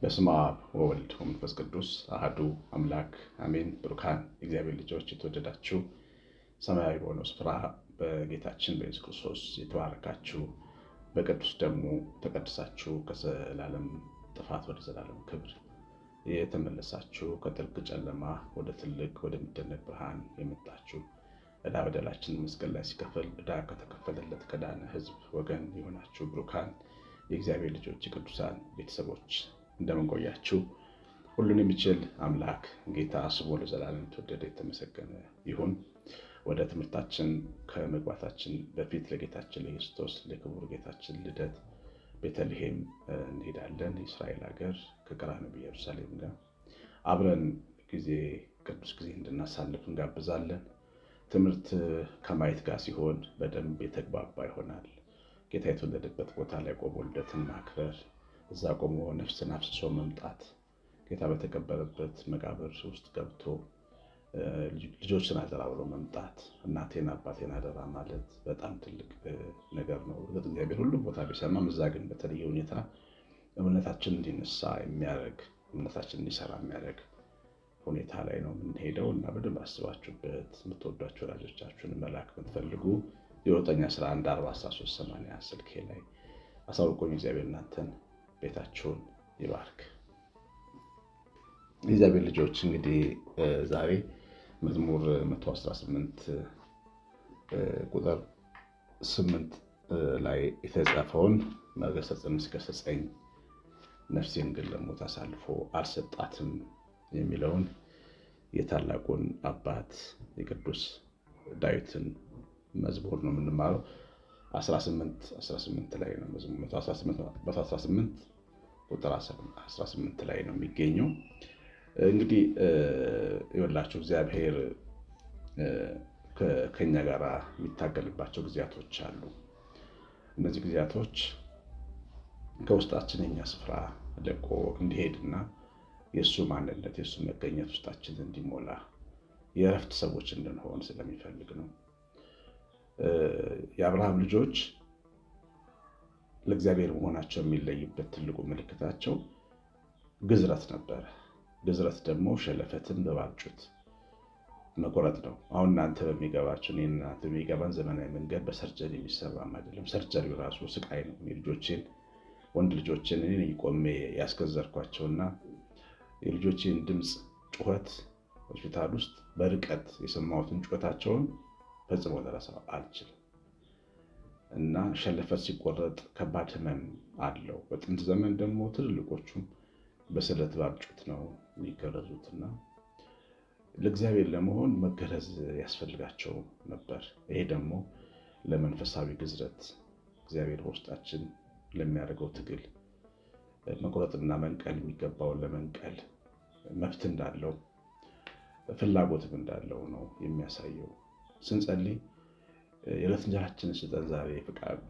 በስመ አብ ወወልድ ወመንፈስ ቅዱስ አሐዱ አምላክ አሜን። ብሩካን እግዚአብሔር ልጆች የተወደዳችሁ ሰማያዊ በሆነው ስፍራ በጌታችን በኢየሱስ ክርስቶስ የተባረካችሁ በቅዱስ ደሙ ተቀድሳችሁ ከዘላለም ጥፋት ወደ ዘላለም ክብር የተመለሳችሁ ከጥልቅ ጨለማ ወደ ትልቅ ወደሚደነቅ ብርሃን የመጣችሁ ዕዳ በደላችን መስቀል ላይ ሲከፈል ዕዳ ከተከፈለለት ከዳነ ሕዝብ ወገን የሆናችሁ ብሩካን የእግዚአብሔር ልጆች የቅዱሳን ቤተሰቦች እንደምን ቆያችሁ? ሁሉን የሚችል አምላክ ጌታ ስሙ ለዘላለም የተወደደ የተመሰገነ ይሁን። ወደ ትምህርታችን ከመግባታችን በፊት ለጌታችን ለክርስቶስ ለክቡር ጌታችን ልደት ቤተልሔም እንሄዳለን። የእስራኤል ሀገር ከቀራንዮ ኢየሩሳሌም ጋር አብረን ቅዱስ ጊዜ እንድናሳልፍ እንጋብዛለን። ትምህርት ከማየት ጋር ሲሆን በደንብ የተግባባ ይሆናል። ጌታ የተወለደበት ቦታ ላይ ቆሞ ልደትን ማክበር፣ እዛ ቆሞ ነፍስን አፍስሶ መምጣት፣ ጌታ በተቀበረበት መቃብር ውስጥ ገብቶ ልጆችን አደራ ብሎ መምጣት፣ እናቴን አባቴን አደራ ማለት በጣም ትልቅ ነገር ነው። እግዚአብሔር ሁሉም ቦታ ቢሰማም እዛ ግን በተለየ ሁኔታ እምነታችን እንዲነሳ የሚያደርግ እምነታችን እንዲሰራ የሚያደርግ ሁኔታ ላይ ነው የምንሄደው እና በደንብ አስባችሁበት የምትወዷቸው ወላጆቻችሁን መላክ የምትፈልጉ የ9114138 ስልኬ ላይ አሳውቁኝ። እግዚአብሔር እናንተን ቤታችሁን ይባርክ። የእግዚአብሔር ልጆች እንግዲህ ዛሬ መዝሙር 118 ቁጥር 8 ላይ የተጻፈውን መገሰጽን ሲገሰጸኝ ነፍሴን ግን ለሞት አሳልፎ አልሰጣትም የሚለውን የታላቁን አባት የቅዱስ ዳዊትን መዝሙር ነው የምንማረው። 18 ላይ ነው መዝሙር 18 ቁጥር 18 ላይ ነው የሚገኘው። እንግዲህ ይኸውላችሁ እግዚአብሔር ከኛ ጋር የሚታገልባቸው ጊዜያቶች አሉ። እነዚህ ጊዜያቶች ከውስጣችን የኛ ስፍራ ለቆ እንዲሄድና የእሱ ማንነት የእሱ መገኘት ውስጣችን እንዲሞላ የእረፍት ሰዎች እንድንሆን ስለሚፈልግ ነው። የአብርሃም ልጆች ለእግዚአብሔር መሆናቸው የሚለይበት ትልቁ ምልክታቸው ግዝረት ነበረ። ግዝረት ደግሞ ሸለፈትን በባጩት መቆረጥ ነው። አሁን እናንተ በሚገባቸው እናንተ በሚገባን ዘመናዊ መንገድ በሰርጀሪ የሚሰራም አይደለም። ሰርጀሪው ራሱ ስቃይ ነው። ወንድ ልጆችን እኔ ቆሜ ያስገዘርኳቸውና የልጆችን ድምፅ ጩኸት ሆስፒታል ውስጥ በርቀት የሰማሁትን ጩኸታቸውን ፈጽሞ ልረሳው አልችልም እና ሸለፈት ሲቆረጥ ከባድ ህመም አለው። በጥንት ዘመን ደግሞ ትልልቆቹም በስለት ባጩት ነው የሚገረዙትና ለእግዚአብሔር ለመሆን መገረዝ ያስፈልጋቸው ነበር። ይሄ ደግሞ ለመንፈሳዊ ግዝረት እግዚአብሔር በውስጣችን ለሚያደርገው ትግል መቁረጥና መንቀል የሚገባውን ለመንቀል መብት እንዳለው ፍላጎትም እንዳለው ነው የሚያሳየው። ስንጸልይ የዕለት እንጀራችንን ስጠን ዛሬ፣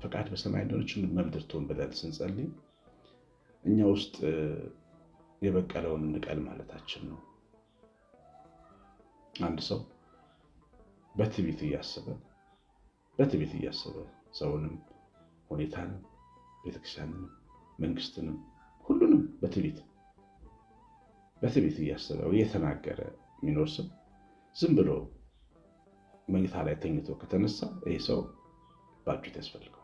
ፈቃድ በሰማይ እንደሆነች በምድር ትሁን ብለን ስንጸልይ እኛ ውስጥ የበቀለውን እንቀል ማለታችን ነው። አንድ ሰው በትዕቢት እያሰበ ሰውንም ሁኔታንም ቤተክርስቲያንንም መንግስትንም ሁሉንም በትዕቢት እያሰበ እየተናገረ የሚኖር ሰው ዝም ብሎ መኝታ ላይ ተኝቶ ከተነሳ ይህ ሰው ባጩት ያስፈልገዋል።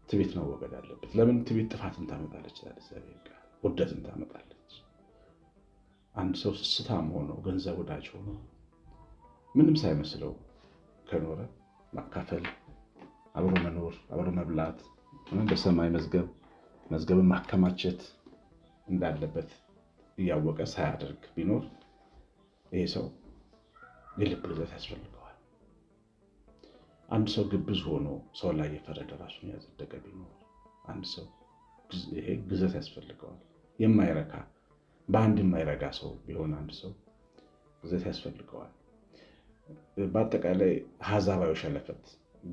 ትዕቢት መወገድ አለበት። ለምን? ትዕቢት ጥፋትን ታመጣለች፣ ውርደትን ታመጣለች። አንድ ሰው ስስታም ሆኖ ገንዘብ ወዳጅ ሆኖ ምንም ሳይመስለው ከኖረ ማካፈል፣ አብሮ መኖር፣ አብሮ መብላት፣ በሰማይ መዝገብን ማከማቸት እንዳለበት እያወቀ ሳያደርግ ቢኖር ይሄ ሰው የልብ ግዘት ያስፈልገዋል። አንድ ሰው ግብዝ ሆኖ ሰው ላይ የፈረደ ራሱን ያጸደቀ ቢኖር አንድ ሰው ይሄ ግዘት ያስፈልገዋል። የማይረካ በአንድ የማይረጋ ሰው ቢሆን አንድ ሰው ግዘት ያስፈልገዋል። በአጠቃላይ ሀዛባዊ ሸለፈት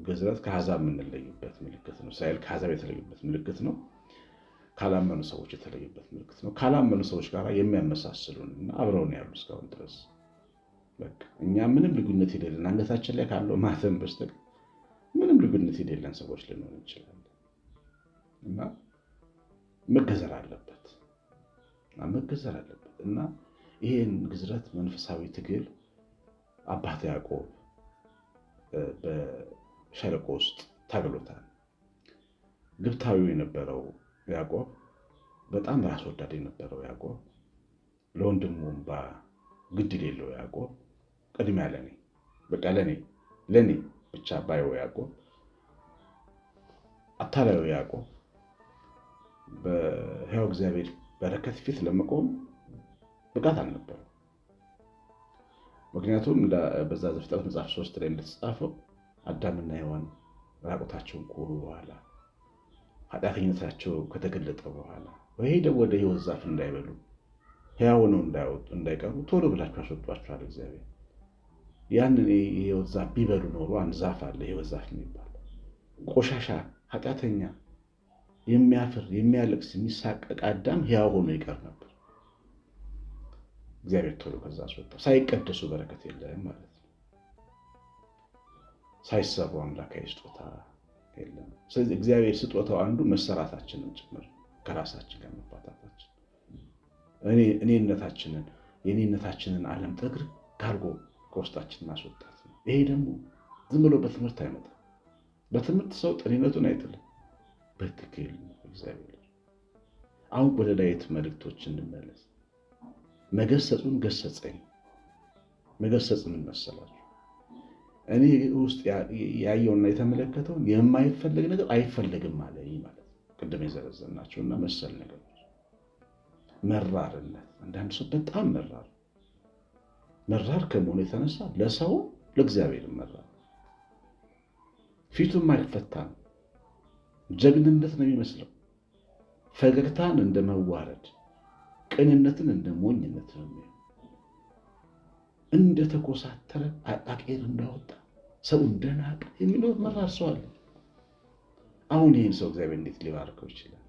ግዝረት ከሀዛብ የምንለይበት ምልክት ነው። እስራኤል ከሀዛብ የተለዩበት ምልክት ነው። ካላመኑ ሰዎች የተለዩበት ምልክት ነው። ካላመኑ ሰዎች ጋር የሚያመሳስሉን እና አብረውን ያሉ እስካሁን ድረስ በቃ እኛ ምንም ልዩነት የሌለን አንገታችን ላይ ካለው ማተም በስተቀር ምንም ልዩነት የሌለን ሰዎች ልንሆን እንችላለን እና መገዘር አለበት። መገዘር አለበት እና ይህን ግዝረት መንፈሳዊ ትግል አባት ያዕቆብ በሸለቆ ውስጥ ታግሎታል። ግብታዊ የነበረው ያዕቆብ፣ በጣም ራስ ወዳድ የነበረው ያዕቆብ፣ ለወንድሙ እንባ ግድ የሌለው ያዕቆብ፣ ቅድሚያ ለኔ በቃ ለኔ ብቻ ባየው ያዕቆብ፣ አታላዩ ያዕቆብ በሕያው እግዚአብሔር በረከት ፊት ለመቆም ብቃት አልነበረው። ምክንያቱም በዛ ዘፍጥረት መጽሐፍ 3 ላይ እንደተጻፈው አዳምና ሔዋን ራቁታቸውን ከሆኑ በኋላ ኃጢአተኝነታቸው ከተገለጠ በኋላ ሄደው ወደ ሕይወት ዛፍ እንዳይበሉ ሕያው ነው እንዳይቀሩ ቶሎ ብላችሁ አስወጧቸዋል እግዚአብሔር። ያንን የሕይወት ዛፍ ቢበሉ ኖሮ አንድ ዛፍ አለ ሕይወት ዛፍ የሚባል ቆሻሻ፣ ኃጢአተኛ፣ የሚያፍር፣ የሚያለቅስ፣ የሚሳቀቅ አዳም ሕያው ሆኖ ይቀር ነበር። እግዚአብሔር ቶሎ ከዛ አስወጣ። ሳይቀደሱ በረከት የለም ማለት ነው። ሳይሰሩ አምላካዊ ስጦታ የለም። ስለዚህ እግዚአብሔር ስጦታው አንዱ መሰራታችንን ጭምር ከራሳችን ጋር መፋታታችን፣ የኔነታችንን ዓለም ጠግር ካርጎ ከውስጣችን ማስወጣት ነው። ይሄ ደግሞ ዝም ብሎ በትምህርት አይመጣም። በትምህርት ሰው ጤንነቱን አይጥልም። በትክክል እግዚአብሔር አሁን ወደ ዳዊት መልእክቶች እንመለስ። መገሰጹን ገሰጸኝ። መገሰጽ ምን መሰላችሁ? እኔ ውስጥ ያየውና የተመለከተውን የማይፈለግ ነገር አይፈለግም አለኝ ማለት ነው። ቅድም የዘረዘርናቸው እና መሰል ነገሮች። መራርነት፣ አንዳንድ ሰው በጣም መራር ከመሆኑ የተነሳ ለሰው ለእግዚአብሔር መራር፣ ፊቱም አይፈታ ነው። ጀግንነት ነው የሚመስለው። ፈገግታን እንደ መዋረድ፣ ቅንነትን እንደ ሞኝነት ነው የሚሆነው። እንደ ተኮሳተረ አቃቄር እንዳወጣ ሰው እንደናቀ የሚኖር መራር ሰው አለ። አሁን ይህን ሰው እግዚአብሔር እንዴት ሊባርከው ይችላል?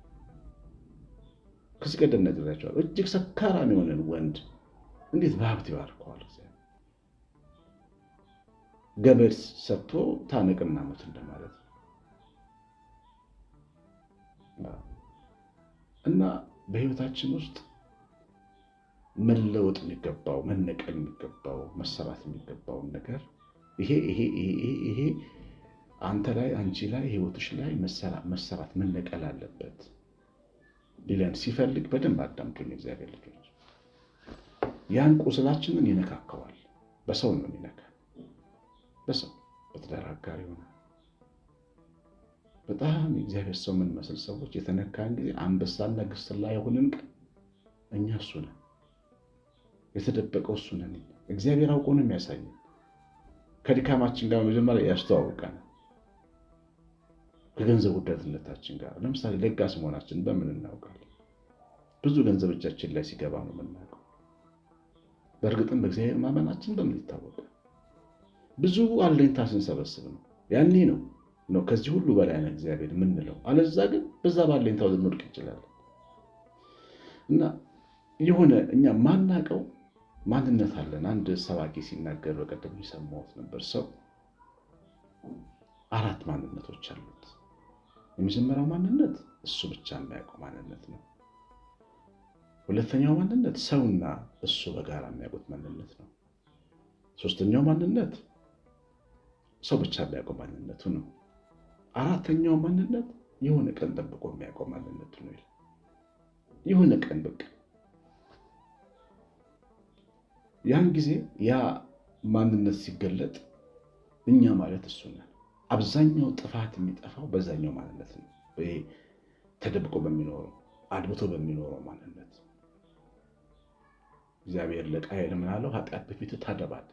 ከዚህ ቀደም ነግሬያቸዋለሁ። እጅግ ሰካራም የሆነን ወንድ እንዴት በሀብት ይባርከዋል? ገመድ ሰጥቶ ታነቅና ሞት እንደማለት ነው። እና በህይወታችን ውስጥ መለወጥ የሚገባው፣ መነቀል የሚገባው፣ መሰራት የሚገባውን ነገር ይሄ አንተ ላይ፣ አንቺ ላይ፣ ህይወትሽ ላይ መሰራት መነቀል አለበት ሊለን ሲፈልግ በደንብ አዳምጡኝ እግዚአብሔር ልጆች። ያን ቁስላችንን ይነካከዋል። በሰው ነው የሚነካ፣ በሰው በትዳር አጋር ይሆናል። በጣም የእግዚአብሔር ሰው የምንመስል ሰዎች የተነካን ጊዜ አንበሳና ግስላ የሆንን ቀን እኛ እሱ ነን፣ የተደበቀው እሱ ነን። እግዚአብሔር አውቆ ነው የሚያሳየን። ከድካማችን ጋር መጀመሪያ ያስተዋውቀናል። ከገንዘብ ወዳድነታችን ጋር ለምሳሌ ለጋስ መሆናችን በምን እናውቃለን? ብዙ ገንዘብ እጃችን ላይ ሲገባ ነው የምናውቀው። በእርግጥም በእግዚአብሔር ማመናችን በምን ይታወቃል? ብዙ አለኝታ ስንሰበስብ ነው። ያኔ ነው ከዚህ ሁሉ በላይ ነው እግዚአብሔር የምንለው። አለዛ ግን በዛ ባለኝታው ልንወድቅ እንችላለን። እና የሆነ እኛ ማናውቀው ማንነት አለን። አንድ ሰባኪ ሲናገር በቀደም የሰማሁት ነበር። ሰው 4 ማንነቶች አሉት። የመጀመሪያው ማንነት እሱ ብቻ የሚያውቀው ማንነት ነው። ሁለተኛው ማንነት ሰውና እሱ በጋራ የሚያውቁት ማንነት ነው። ሶስተኛው ማንነት ሰው ብቻ የሚያውቀው ማንነቱ ነው። አራተኛው ማንነት የሆነ ቀን ጠብቆ የሚያውቀው ማንነቱ ነው። የሆነ ቀን በቃ ያን ጊዜ ያ ማንነት ሲገለጥ እኛ ማለት እሱ ነን። አብዛኛው ጥፋት የሚጠፋው በዛኛው ማንነት ነው። ተደብቆ በሚኖረው አድብቶ በሚኖረው ማንነት። እግዚአብሔር ለቃየል ምን አለው? ኃጢአት በፊት ታደባል፣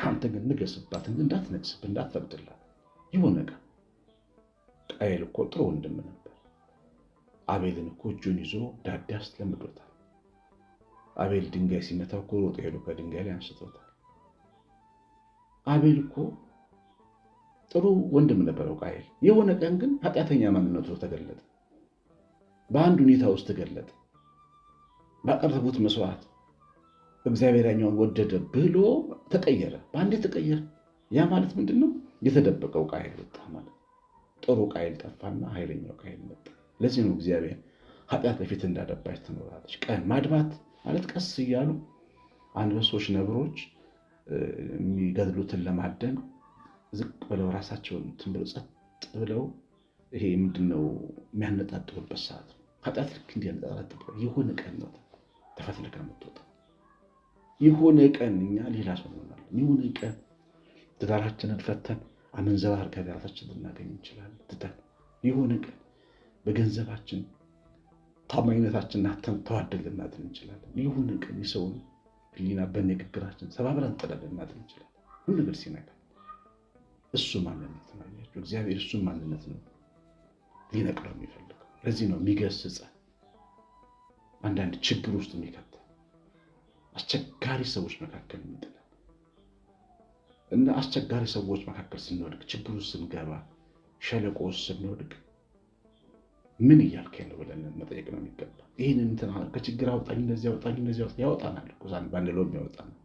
አንተ ግን ንገስባት፣ እንዳትነግስብህ፣ እንዳትፈቅድላት። ይሆነ ቀን ቃየል እኮ ጥሩ ወንድም ነበር። አቤልን እኮ እጁን ይዞ ዳዴ አስለምዶታል። አቤል ድንጋይ ሲመታው እኮ ሮጦ ሄዶ ከድንጋይ ላይ አንስቶታል። አቤል እኮ ጥሩ ወንድም ነበረው ቃየል። የሆነ ቀን ግን ኃጢአተኛ ማንነቱ ተገለጠ። በአንድ ሁኔታ ውስጥ ተገለጠ። ባቀረቡት መስዋዕት እግዚአብሔር ያኛውን ወደደ ብሎ ተቀየረ። በአንዴ ተቀየረ። ያ ማለት ምንድን ነው? የተደበቀው ቃየል ወጣ ማለት። ጥሩ ቃየል ጠፋና ኃይለኛው ቃየል መጣ። ለዚህ ነው እግዚአብሔር ኃጢአት በፊት እንዳደባች ትኖራለች። ቀን ማድባት ማለት ቀስ እያሉ አንበሶች፣ ነብሮች የሚገድሉትን ለማደን ዝቅ ብለው ራሳቸውን ብለው ጸጥ ብለው ይሄ ምንድነው የሚያነጣጥሩበት ሰዓት ነው። ኃጢአት ልክ እንዲያነጣጥሩ የሆነ ቀን ነው ተፈትልካ የምትወጣ። የሆነ ቀን እኛ ሌላ ሰው እንሆናለን። የሆነ ቀን ትዳራችንን ፈተን አመንዘባ አድርገን ራሳችንን ልናገኝ እንችላለን ትተን። የሆነ ቀን በገንዘባችን ታማኝነታችንን አተን ተዋደን ልናድር እንችላለን። የሆነ ቀን የሰውን ሕሊና በንግግራችን ሰባብረን ጥለን ልናድር እንችላለን። ሁሉ ነገር ሲነካ እሱ ማንነት ነው። እግዚአብሔር እሱን ማንነት ነው ሊነቅለው የሚፈልገው። ለዚህ ነው የሚገስጸን፣ አንዳንድ ችግር ውስጥ የሚከተል አስቸጋሪ ሰዎች መካከል የሚጥለን እና አስቸጋሪ ሰዎች መካከል ስንወድቅ፣ ችግር ውስጥ ስንገባ፣ ሸለቆ ውስጥ ስንወድቅ ምን እያልከኝ ነው ብለን መጠየቅ ነው የሚገባ። ይህንን ከችግር አውጣኝ፣ እንደዚህ አውጣኝ፣ እንደዚህ አውጣኝ ያወጣናል። ባንለውም ያወጣናል።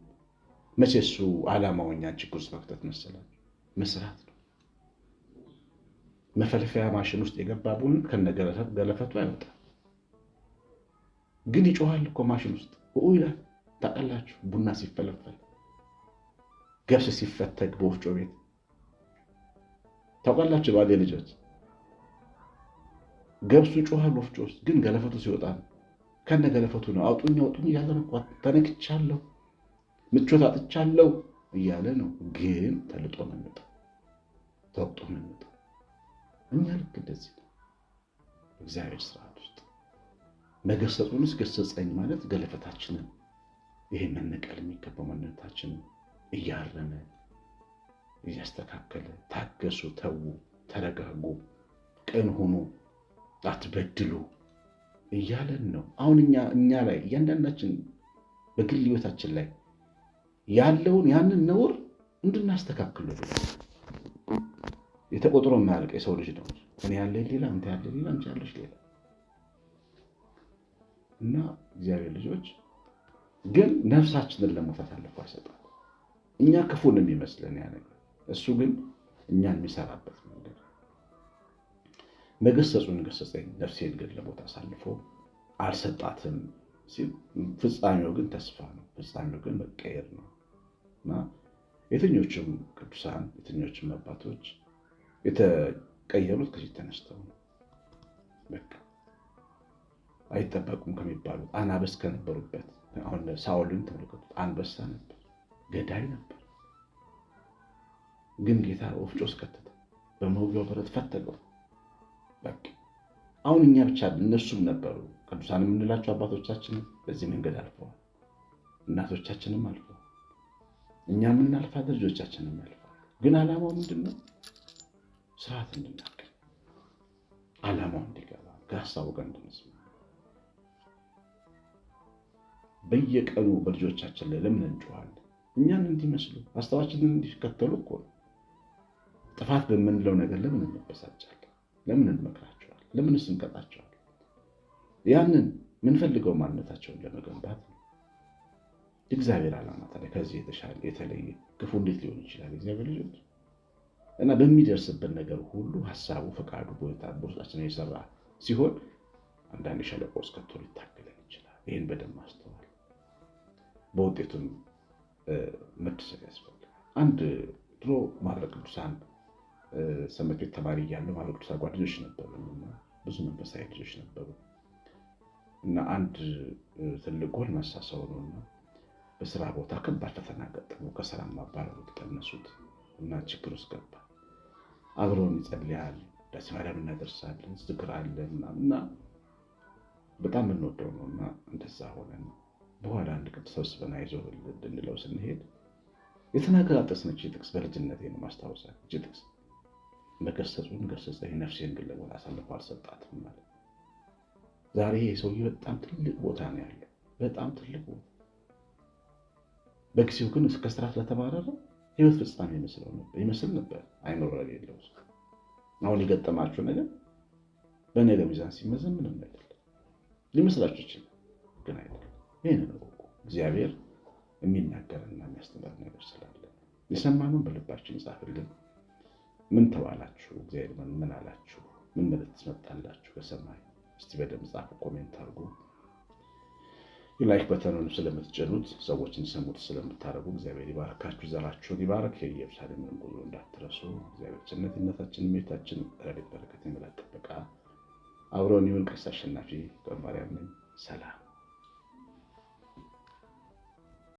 መቼ እሱ ዓላማው እኛን ችግር ውስጥ መክተት መሰላል? መስራት ነው። መፈልፈያ ማሽን ውስጥ የገባ ቡን ከነገለፈቱ አይወጣም። ግን ይጮሃል እኮ ማሽን ውስጥ ይላል። ታውቃላችሁ፣ ቡና ሲፈለፈል፣ ገብስ ሲፈተግ በወፍጮ ቤት ታውቃላችሁ። ባሌ ልጆች ገብሱ ጮሃል ወፍጮ ውስጥ፣ ግን ገለፈቱ ሲወጣ ነው። ከነገለፈቱ ነው። አውጡኝ አውጡኝ እያለ ነው። ተነክቻለሁ፣ ምቾት አጥቻለሁ እያለ ነው። ግን ተልጦ ነው የሚወጣው፣ ተወቅጦ ነው የሚወጣው። እኛ ልክ እንደዚህ ነው። እግዚአብሔር ስርዓት ውስጥ መገሰጹንስ ገሰጸኝ ማለት ገለፈታችንን ይሄ መነቀል የሚገባው ማንነታችንን እያረመ እያስተካከለ፣ ታገሱ፣ ተዉ፣ ተረጋጉ፣ ቅን ሁኑ፣ አትበድሉ እያለን ነው። አሁን እኛ ላይ እያንዳንዳችን በግል ህይወታችን ላይ ያለውን ያንን ነውር እንድናስተካክሉ የተቆጥሮ የማያልቅ የሰው ልጅ ነው። እኔ ያለ ሌላ፣ አንተ ያለ ሌላ፣ አንቺ ያለሽ ሌላ እና እግዚአብሔር ልጆች ግን ነፍሳችንን ለሞት አልፎ አይሰጣል። እኛ ክፉን የሚመስለን ያ ነገር፣ እሱ ግን እኛን የሚሰራበት መንገድ። መገሰጹን ገሰጸኝ፣ ነፍሴን ግን ለሞት አሳልፎ አልሰጣትም ሲል ፍጻሜው ግን ተስፋ ነው። ፍጻሜው ግን መቀየር ነው እና የትኞቹም ቅዱሳን የትኞቹም አባቶች የተቀየሩት ከዚህ ተነስተው ነው። በቃ አይጠበቁም ከሚባሉት አናብስት ከነበሩበት። አሁን ሳኦልን ተመልከቱት፣ አንበሳ ነበር፣ ገዳይ ነበር። ግን ጌታ ወፍጮ ውስጥ ከተተው፣ በመውጊያው ብረት ፈተገው። በቃ አሁን እኛ ብቻ እነሱም ነበሩ። ቅዱሳን የምንላቸው አባቶቻችን በዚህ መንገድ አልፈዋል። እናቶቻችንም አልፈዋል። እኛ የምናልፋለን፣ ልጆቻችንም ያልፋል። ግን ዓላማው ምንድን ነው? ስርዓት እንድናገኝ፣ ዓላማው እንዲገባ፣ ከሀሳቡ ጋር እንድንስማ። በየቀኑ በልጆቻችን ላይ ለምን እንጮኻለን? እኛን እንዲመስሉ ሀሳባችንን እንዲከተሉ እኮ ነው። ጥፋት በምንለው ነገር ለምን እንበሳጫለን? ለምን እንመክራቸዋለን? ለምንስ እንቀጣቸዋለን? ያንን የምንፈልገው ማንነታቸውን ለመገንባት ነው። እግዚአብሔር ዓላማ ታዲያ ከዚህ የተሻለ የተለየ ክፉ እንዴት ሊሆን ይችላል? እግዚአብሔር ልጆች እና በሚደርስበት ነገር ሁሉ ሀሳቡ ፈቃዱ በውስጣችን የሰራ ሲሆን አንዳንድ ሸለቆ ውስጥ ከቶ ሊታገለን ይችላል። ይህን በደንብ ማስተዋል፣ በውጤቱም መደሰት ያስፈልጋል። አንድ ድሮ ማህበረ ቅዱሳን ሰንበት ቤት ተማሪ እያለሁ ማህበረ ቅዱሳን ጓደኞች ነበሩ፣ ብዙ መንፈሳዊ ልጆች ነበሩ እና አንድ ትልቅ ጎልማሳ ሰው ነውና በስራ ቦታ ከባድ ፈተና ገጠመው። ከስራ ማባረሩት፣ ቀነሱት እና ችግር ውስጥ ገባ። አብረውን ይጸልያል፣ ዳስ ማርያም እናደርሳለን፣ ዝክር አለ እና በጣም የምንወደው ነው እና እንደዛ ሆነን በኋላ አንድ ቀን ተሰብስበን አይዞህ እንድንለው ስንሄድ የተናገራጠስነች ጥቅስ በልጅነቴ ነው ማስታወሳት። እቺ ጥቅስ መገሰጹን ገሰጸኝ፣ ነፍሴን ግን ለሞት አሳልፎ አልሰጣትም ማለት። ዛሬ ሰውዬ በጣም ትልቅ ቦታ ነው ያለው፣ በጣም ትልቅ ቦታ። በጊዜው ግን እስከ ስራ ስለተባረረ ህይወት ፍጻሜ ይመስል ነበር አይምሮ የሌለው ሰው። አሁን የገጠማችሁ ነገር በነገ ሚዛን ሲመዘን ምንም አይደለም ሊመስላችሁ ይችላል፣ ግን አይደለም። ይህን ነው እግዚአብሔር የሚናገርና የሚያስተምር ነገር ስላለ የሰማነውን በልባችን ይጻፍልን። ምን ተባላችሁ? እግዚአብሔር ምን አላችሁ? ምን መልእክት መጣላችሁ ከሰማይ? እስቲ በደንብ ጻፉ፣ ኮሜንት አድርጉ። የላይክ በተኑን ስለምትጭኑት ሰዎች እንዲሰሙት ስለምታደርጉ እግዚአብሔር ይባርካችሁ፣ ዘራችሁን ይባርክ። የኢየሩሳሌምን ጉዞ እንዳትረሱ። እግዚአብሔር ቸርነታችን፣ ቤታችን፣ ረድኤት በረከት፣ ጥበቃ አብሮን ይሁን። ቀሲስ አሸናፊ ገብረማርያም ነኝ። ሰላም